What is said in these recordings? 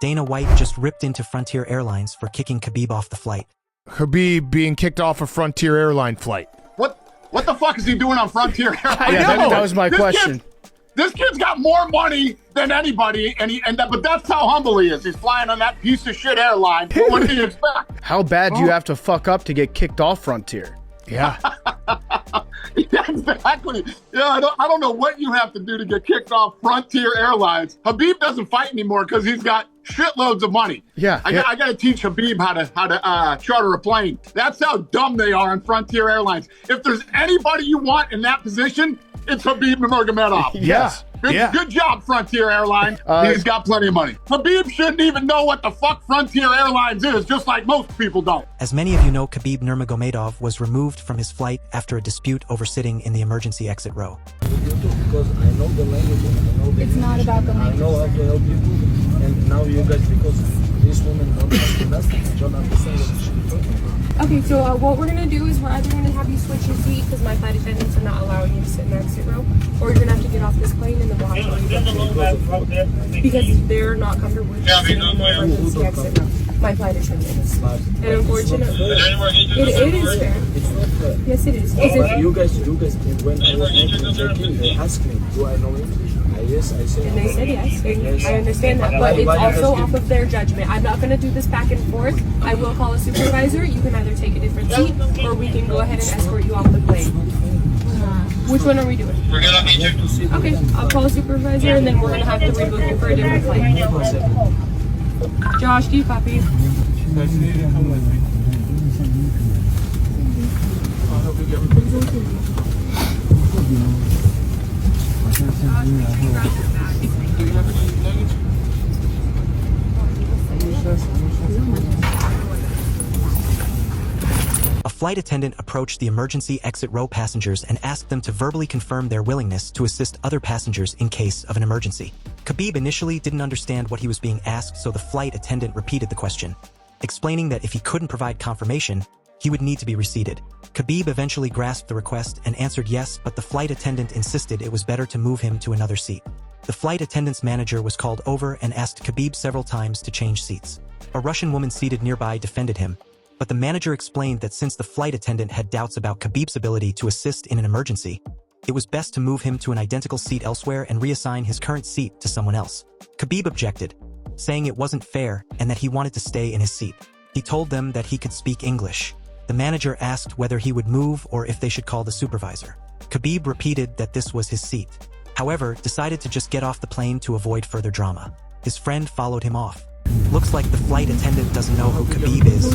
Dana White just ripped into Frontier Airlines for kicking Khabib off the flight. Khabib being kicked off a Frontier airline flight. What the fuck is he doing on Frontier Airlines? That was my question. This kid's got more money than anybody, but that's how humble he is. He's flying on that piece of shit airline. What do you expect? How bad do you have to fuck up to get kicked off Frontier? Yeah. Yeah, exactly. Yeah, I don't know what you have to do to get kicked off Frontier Airlines. Khabib doesn't fight anymore because he's got shitloads of money. Yeah. I got to teach Khabib how to charter a plane. That's how dumb they are on Frontier Airlines. If there's anybody you want in that position, it's Khabib Nurmagomedov. Yes. Good job, Frontier Airlines. He's got plenty of money. Khabib shouldn't even know what the fuck Frontier Airlines is, just like most people don't. As many of you know, Khabib Nurmagomedov was removed from his flight after a dispute over sitting in the emergency exit row. Because I know the language and I know the It's not about the language. I know how to help people. And now you guys, because this woman don't understand, don't understand what she's talking about. Okay, so what we're gonna do is we're either gonna have you switch your seat because my flight attendants are not allowing you to sit in the exit row, or you're gonna have to get off this plane and then we'll have to leave it because they're not comfortable with you sitting in the emergency exit row. My flight attendants. And unfortunately, it is fair. It's not fair. Yes, it is. But you guys, when I was making check-in, they asked me, do I know English? Yes, I said. And they said yes. Yes. I understand that, but it's also off of their judgment. I'm not going to do this back and forth. I will call a supervisor. You can either take a different seat, or we can go ahead and escort you off the plane. Which one are we doing? Okay, I'll call a supervisor, and then we're going to have to rebook you for a different flight. Josh, do you copy? A flight attendant approached the emergency exit row passengers and asked them to verbally confirm their willingness to assist other passengers in case of an emergency. Khabib initially didn't understand what he was being asked, so the flight attendant repeated the question, explaining that if he couldn't provide confirmation, he would need to be reseated. Khabib eventually grasped the request and answered yes, but the flight attendant insisted it was better to move him to another seat. The flight attendant's manager was called over and asked Khabib several times to change seats. A Russian woman seated nearby defended him, but the manager explained that since the flight attendant had doubts about Khabib's ability to assist in an emergency, it was best to move him to an identical seat elsewhere and reassign his current seat to someone else. Khabib objected, saying it wasn't fair and that he wanted to stay in his seat. He told them that he could speak English. The manager asked whether he would move or if they should call the supervisor. Khabib repeated that this was his seat, however, decided to just get off the plane to avoid further drama. His friend followed him off. Looks like the flight attendant doesn't know who Khabib is.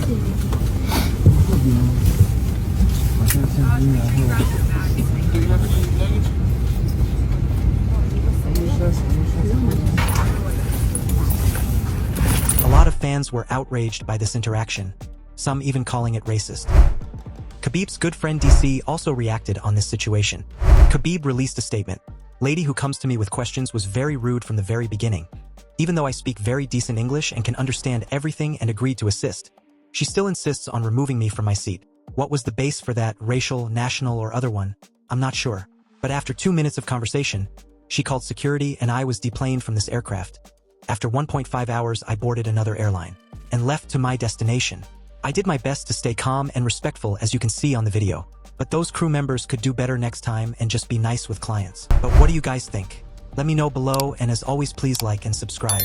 A lot of fans were outraged by this interaction, some even calling it racist. Khabib's good friend DC also reacted on this situation. Khabib released a statement. "Lady who comes to me with questions was very rude from the very beginning. Even though I speak very decent English and can understand everything and agreed to assist, she still insists on removing me from my seat. What was the base for that, racial, national, or other one? I'm not sure. But after 2 minutes of conversation, she called security and I was deplaned from this aircraft. After 1.5 hours, I boarded another airline and left to my destination. I did my best to stay calm and respectful, as you can see on the video. But those crew members could do better next time and just be nice with clients. But what do you guys think? Let me know below, and as always, please like and subscribe.